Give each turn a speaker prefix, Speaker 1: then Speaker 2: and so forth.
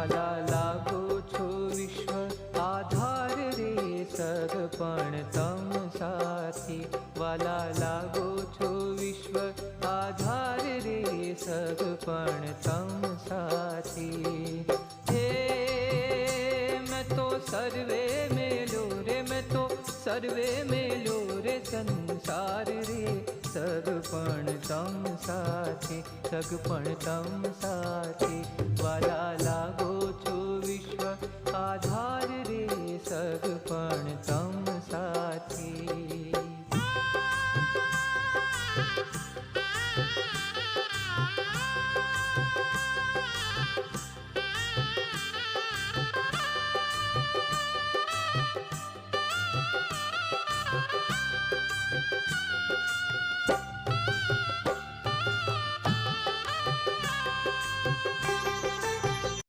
Speaker 1: वाला लागो छो विश्व आधार रे सगपण तम साथी वाला लागो छो विश्व आधार रे सगपण तम साथी हे मैं तो सर्वे मेलो रे मैं तो सर्वे मेलो रे संसार रे सगपण तम साथी सगपण तम साथी वाला